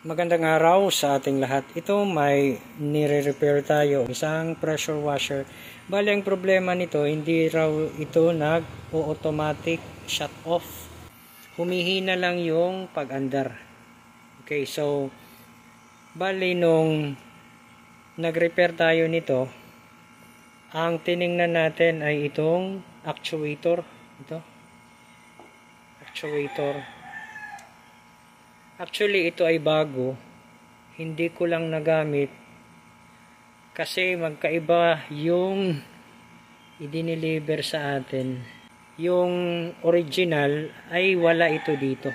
Magandang araw sa ating lahat. Ito may nire-repair tayo, isang pressure washer. Bali ang problema nito, hindi raw ito nag-automatic shut off. Humihina lang yung pag-andar. Okay, so bali nung nag-repair tayo nito, ang tiningnan natin ay itong actuator. Ito. Actuator. Actually, ito ay bago. Hindi ko lang nagamit kasi magkaiba yung i-deliver sa atin. Yung original ay wala ito dito.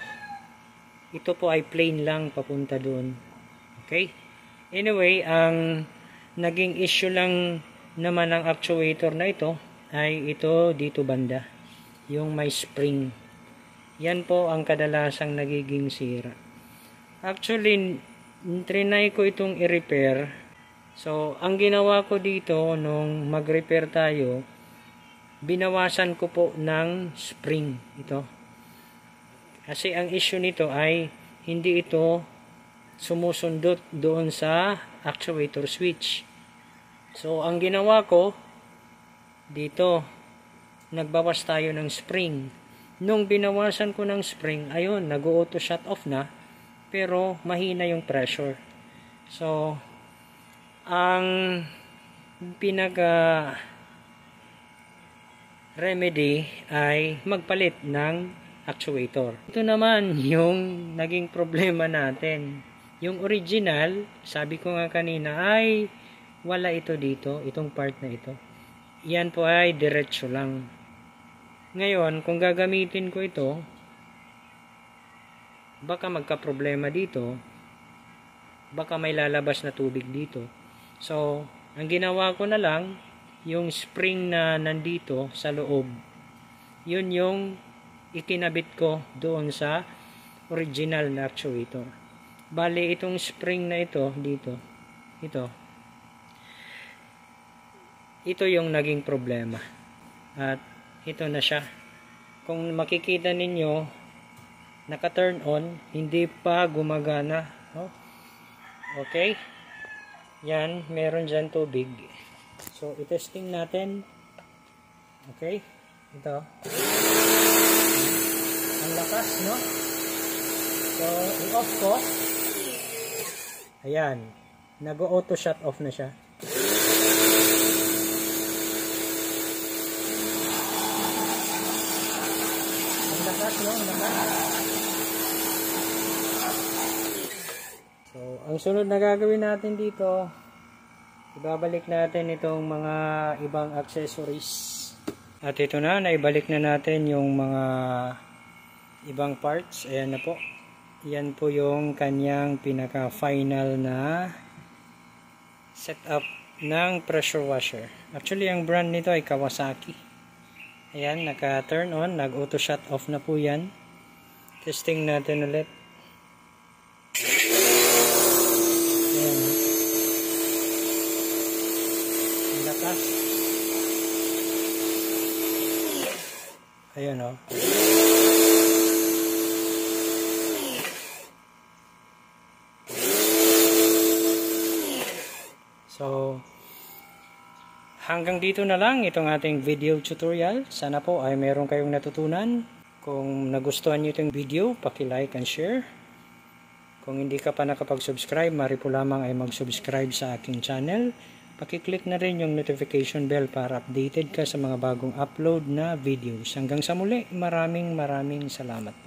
Ito po ay plain lang papunta doon. Okay? Anyway, ang naging issue lang naman ng actuator na ito ay ito dito banda. Yung may spring. Yan po ang kadalasang nagiging sira. Actually, trinay ko itong i-repair. So, ang ginawa ko dito nung mag-repair tayo, binawasan ko po ng spring ito. Kasi ang issue nito ay hindi ito sumusundot doon sa actuator switch. So, ang ginawa ko dito, nagbawas tayo ng spring. Nung binawasan ko ng spring, ayun, nag-auto shut off na. Pero mahina yung pressure. So, ang remedy ay magpalit ng actuator. Ito naman yung naging problema natin. Yung original, sabi ko nga kanina, ay wala ito dito, itong part na ito. Yan po ay diretso lang. Ngayon, kung gagamitin ko ito, baka magka-problema dito, baka may lalabas na tubig dito. So, ang ginawa ko na lang, yung spring na nandito sa loob, yun yung ikinabit ko doon sa original na actuator. Bali, itong spring na ito, dito, ito yung naging problema. At ito na siya. Kung makikita ninyo, naka-turn on, hindi pa gumagana. Oh. Okay. Yan, meron dyan tubig. So, itesting natin. Okay. Ito. Ang lakas, no? So, i-off ko. Ayan. Nag-auto shut off na siya. Ang lakas, no? Ang lakas. So, ang sunod na gagawin natin dito, ibabalik natin itong mga ibang accessories. At ito na, naibalik na natin yung mga ibang parts. Ayan na po. Yan po yung kanyang pinaka-final na setup ng pressure washer. Actually, ang brand nito ay Kawasaki. Ayan, naka-turn on, nag-auto shut off na po yan. Testing natin ulit. Ayan o. So, hanggang dito na lang itong ating video tutorial. Sana po ay meron kayong natutunan. Kung nagustuhan nyo itong video, paki-like and share. Kung hindi ka pa nakapag-subscribe, mari po lamang ay mag-subscribe sa aking channel. Paki-click na rin yung notification bell para updated ka sa mga bagong upload na videos. Hanggang sa muli, maraming salamat po.